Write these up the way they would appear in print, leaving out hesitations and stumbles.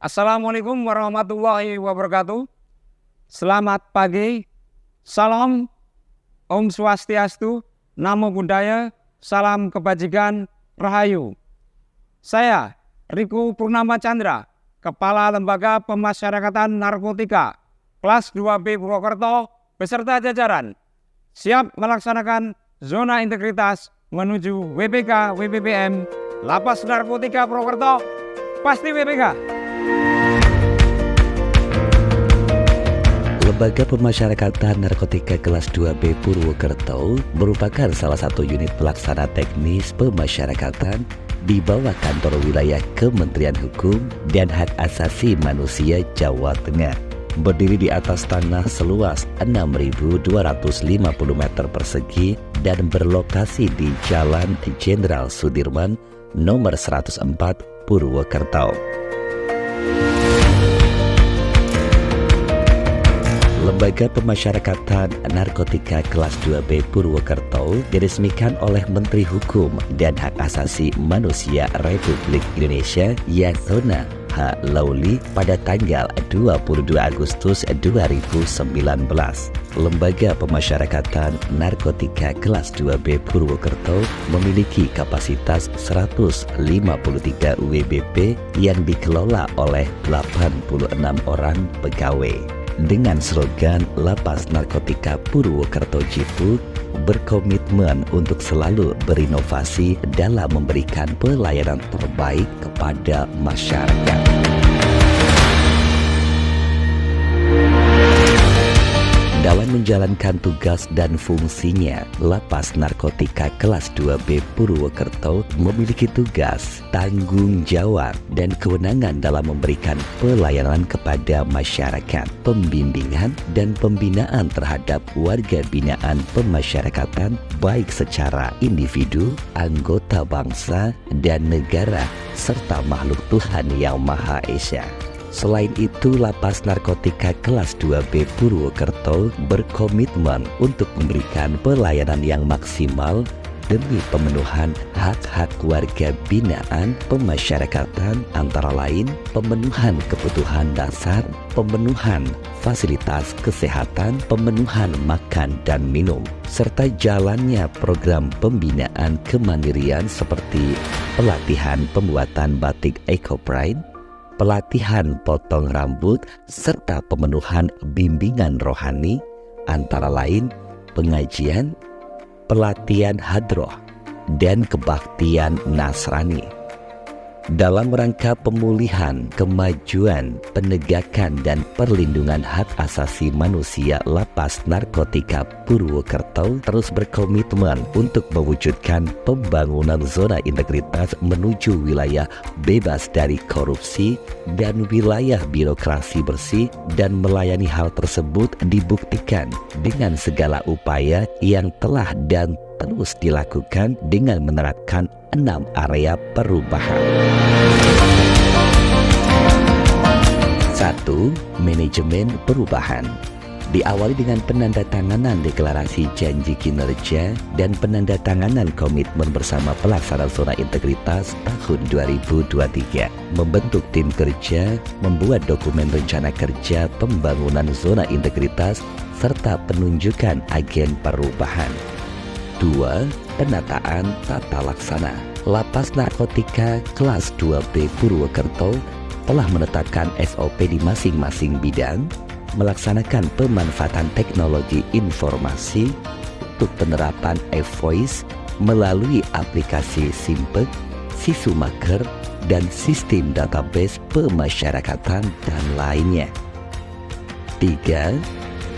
Assalamualaikum warahmatullahi wabarakatuh. Selamat pagi, salam, Om Swastiastu, Namo Buddhaya, salam kebajikan, Rahayu. Saya Riku Purnama Chandra, Kepala Lembaga Pemasyarakatan Narkotika, kelas 2B Purwokerto, beserta jajaran, siap melaksanakan zona integritas menuju WPK WPPM Lapas Narkotika Purwokerto, pasti WPK. Lembaga Pemasyarakatan Narkotika kelas 2B Purwokerto merupakan salah satu unit pelaksana teknis pemasyarakatan di bawah kantor wilayah Kementerian Hukum dan Hak Asasi Manusia Jawa Tengah. Berdiri di atas tanah seluas 6.250 meter persegi dan berlokasi di Jalan Jenderal Sudirman nomor 104 Purwokerto. Lembaga Pemasyarakatan Narkotika kelas 2B Purwokerto diresmikan oleh Menteri Hukum dan Hak Asasi Manusia Republik Indonesia Yasona H. Lawli pada tanggal 22 Agustus 2019. Lembaga Pemasyarakatan Narkotika kelas 2B Purwokerto memiliki kapasitas 153 WBP yang dikelola oleh 86 orang pegawai. Dengan slogan Lapas Narkotika Purwokerto Jitu berkomitmen untuk selalu berinovasi dalam memberikan pelayanan terbaik kepada masyarakat. Dalam menjalankan tugas dan fungsinya, Lapas Narkotika kelas 2B Purwokerto memiliki tugas, tanggung jawab, dan kewenangan dalam memberikan pelayanan kepada masyarakat, pembimbingan dan pembinaan terhadap warga binaan pemasyarakatan baik secara individu, anggota bangsa, dan negara, serta makhluk Tuhan Yang Maha Esa. Selain itu, Lapas Narkotika kelas 2B Purwokerto berkomitmen untuk memberikan pelayanan yang maksimal demi pemenuhan hak-hak warga binaan pemasyarakatan, antara lain pemenuhan kebutuhan dasar, pemenuhan fasilitas kesehatan, pemenuhan makan dan minum, serta jalannya program pembinaan kemandirian seperti pelatihan pembuatan batik ekoprint, pelatihan potong rambut, serta pemenuhan bimbingan rohani, antara lain pengajian, pelatihan hadroh, dan kebaktian Nasrani. Dalam rangka pemulihan, kemajuan, penegakan, dan perlindungan hak asasi manusia, Lapas Narkotika Purwokerto terus berkomitmen untuk mewujudkan pembangunan zona integritas menuju wilayah bebas dari korupsi dan wilayah birokrasi bersih, dan melayani hal tersebut dibuktikan dengan segala upaya yang telah dan terus dilakukan dengan menerapkan 6 area perubahan. 1. Manajemen perubahan. Diawali dengan penandatanganan deklarasi janji kinerja dan penandatanganan komitmen bersama pelaksana zona integritas tahun 2023. Membentuk tim kerja, membuat dokumen rencana kerja pembangunan zona integritas, serta penunjukan agen perubahan. 2. Penataan tata laksana. Lapas Narkotika kelas 2B Purwokerto telah menetapkan SOP di masing-masing bidang, melaksanakan pemanfaatan teknologi informasi untuk penerapan e-voice melalui aplikasi Simpek, Sisumaker, dan sistem database pemasyarakatan dan lainnya. 3.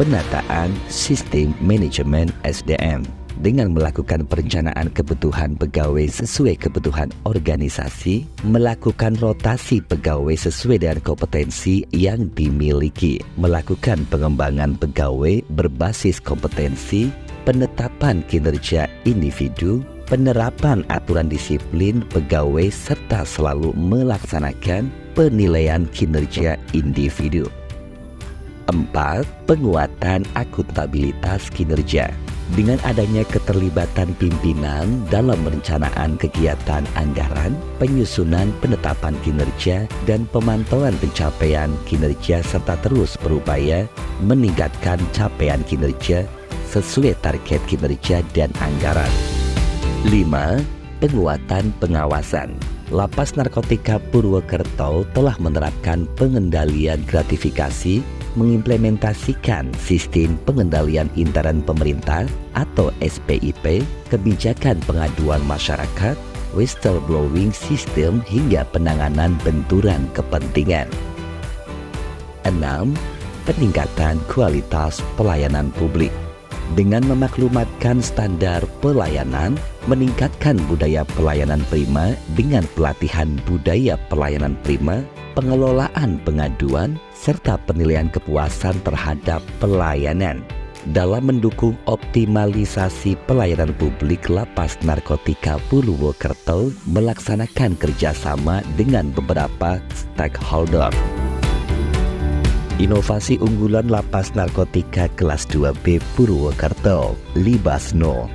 Penataan sistem manajemen SDM. Dengan melakukan perencanaan kebutuhan pegawai sesuai kebutuhan organisasi, melakukan rotasi pegawai sesuai dengan kompetensi yang dimiliki, melakukan pengembangan pegawai berbasis kompetensi, penetapan kinerja individu, penerapan aturan disiplin pegawai, serta selalu melaksanakan penilaian kinerja individu. 4. Penguatan akuntabilitas kinerja. Dengan adanya keterlibatan pimpinan dalam perencanaan kegiatan anggaran, penyusunan penetapan kinerja, dan pemantauan pencapaian kinerja serta terus berupaya meningkatkan capaian kinerja sesuai target kinerja dan anggaran. 5. Penguatan pengawasan. Lapas Narkotika Purwokerto telah menerapkan pengendalian gratifikasi, mengimplementasikan sistem pengendalian intern pemerintah atau SPIP, kebijakan pengaduan masyarakat, whistleblowing system hingga penanganan benturan kepentingan. 6. Peningkatan kualitas pelayanan publik. Dengan memaklumatkan standar pelayanan, meningkatkan budaya pelayanan prima dengan pelatihan budaya pelayanan prima, pengelolaan pengaduan, serta penilaian kepuasan terhadap pelayanan. Dalam mendukung optimalisasi pelayanan publik, Lapas Narkotika Purwokerto melaksanakan kerjasama dengan beberapa stakeholder. Inovasi unggulan Lapas Narkotika Kelas 2B Purwokerto, Libasno.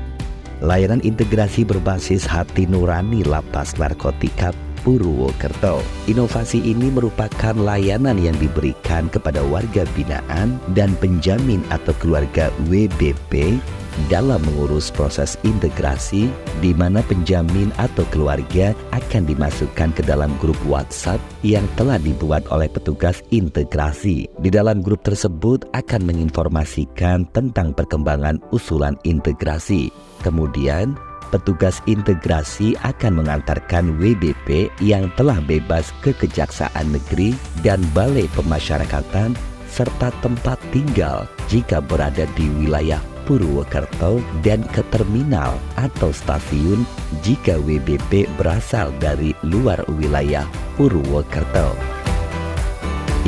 Layanan integrasi berbasis hati nurani Lapas Narkotika Purwokerto. Inovasi ini merupakan layanan yang diberikan kepada warga binaan dan penjamin atau keluarga WBP dalam mengurus proses integrasi, di mana penjamin atau keluarga akan dimasukkan ke dalam grup WhatsApp yang telah dibuat oleh petugas integrasi. Di dalam grup tersebut akan menginformasikan tentang perkembangan usulan integrasi. Kemudian, petugas integrasi akan mengantarkan WBP yang telah bebas ke Kejaksaan Negeri dan Balai Pemasyarakatan serta tempat tinggal jika berada di wilayah Purwokerto dan ke terminal atau stasiun jika WBP berasal dari luar wilayah Purwokerto.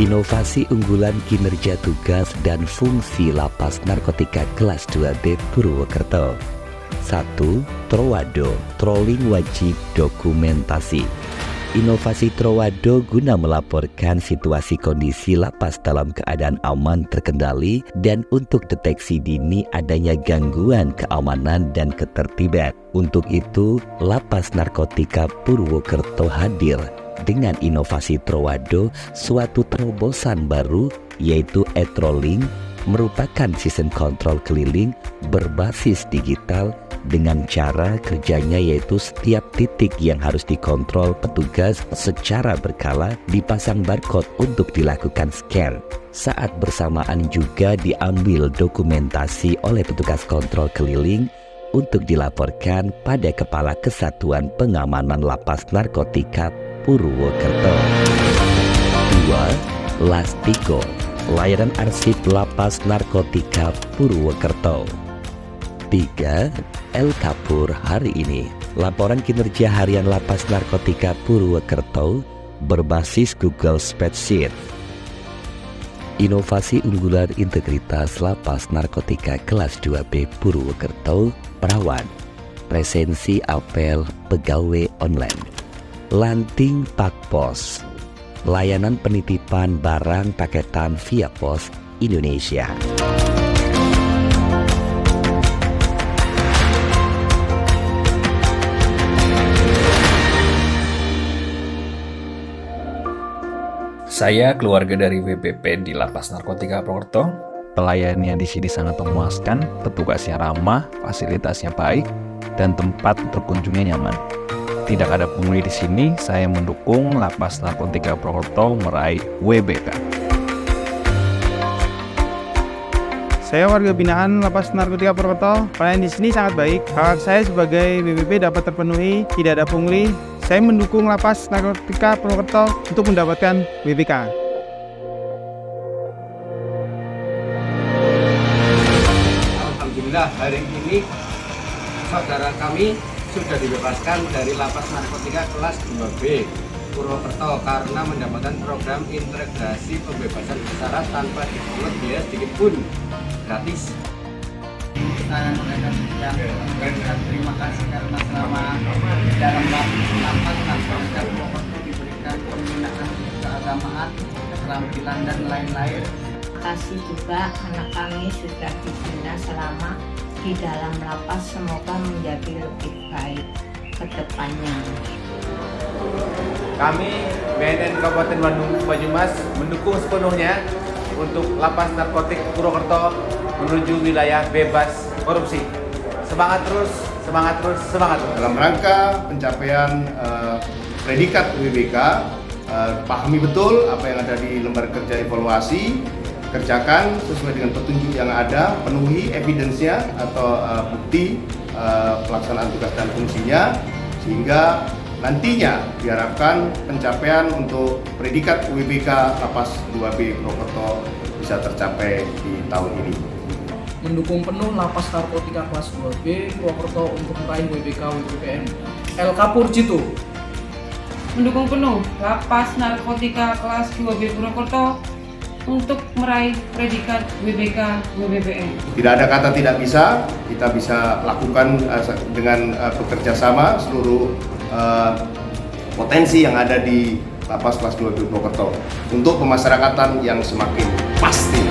Inovasi unggulan kinerja tugas dan fungsi Lapas Narkotika Kelas 2B Purwokerto. 1. Trowado, trolling wajib dokumentasi. Inovasi Trowado guna melaporkan situasi kondisi lapas dalam keadaan aman terkendali dan untuk deteksi dini adanya gangguan keamanan dan ketertiban. Untuk itu, Lapas Narkotika Purwokerto hadir dengan inovasi Trowado, suatu terobosan baru yaitu e-trolling, merupakan sistem kontrol keliling berbasis digital dengan cara kerjanya yaitu setiap titik yang harus dikontrol petugas secara berkala dipasang barcode untuk dilakukan scan. Saat bersamaan juga diambil dokumentasi oleh petugas kontrol keliling untuk dilaporkan pada Kepala Kesatuan Pengamanan Lapas Narkotika Purwokerto. 2. Lastiko, layanan arsip Lapas Narkotika Purwokerto. 3. El Kapur hari ini, laporan kinerja harian Lapas Narkotika Purwokerto berbasis Google Spreadsheet. Inovasi unggulan integritas Lapas Narkotika Kelas 2B Purwokerto, Perawan, presensi apel pegawai online. Lanting Pak Pos, layanan penitipan barang paketan via pos Indonesia. Saya keluarga dari WBP di Lapas Narkotika Purwokerto. Pelayannya di sini sangat memuaskan, petugasnya ramah, fasilitasnya baik, dan tempat berkunjungnya nyaman. Tidak ada pungli di sini, saya mendukung Lapas Narkotika Purwokerto meraih WBK. Saya warga binaan Lapas Narkotika Purwokerto. Pelayanan di sini sangat baik. Hak saya sebagai WBP dapat terpenuhi, tidak ada pungli. Saya mendukung Lapas Narkotika Purwokerto untuk mendapatkan WBK. Alhamdulillah hari ini saudara kami sudah dibebaskan dari Lapas Narkotika Kelas 2B Purwokerto karena mendapatkan program integrasi pembebasan bersyarat tanpa dipungut biaya sedikit pun, gratis. Saya mengucapkan terima kasih karena selama di dalam lapas Narkotika Purwokerto diberikan pembinaan keagamaan, keterampilan dan lain-lain. Terima kasih juga anak kami sudah dibina selama di dalam lapas semoga menjadi lebih baik ke depannya. Kami BNN Kabupaten Bandung Banyumas mendukung sepenuhnya untuk lapas narkotik Purwokerto menuju wilayah bebas korupsi. Semangat terus, semangat terus, semangat terus. Dalam rangka pencapaian predikat UWBK, pahami betul apa yang ada di lembar kerja evaluasi, kerjakan sesuai dengan petunjuk yang ada, penuhi evidence-nya atau bukti pelaksanaan tugas dan fungsinya, sehingga nantinya diharapkan pencapaian untuk predikat UWBK Lapas 2B Purwokerto bisa tercapai di tahun ini. Mendukung penuh Lapas Narkotika kelas 2B Purwokerto untuk meraih WBK WBPM. El Kapur Jitu. Mendukung penuh Lapas Narkotika kelas 2B Purwokerto untuk meraih predikat WBK WBPM. Tidak ada kata tidak bisa, kita bisa lakukan dengan bekerja sama seluruh potensi yang ada di Lapas kelas 2B Purwokerto untuk pemasyarakatan yang semakin pasti.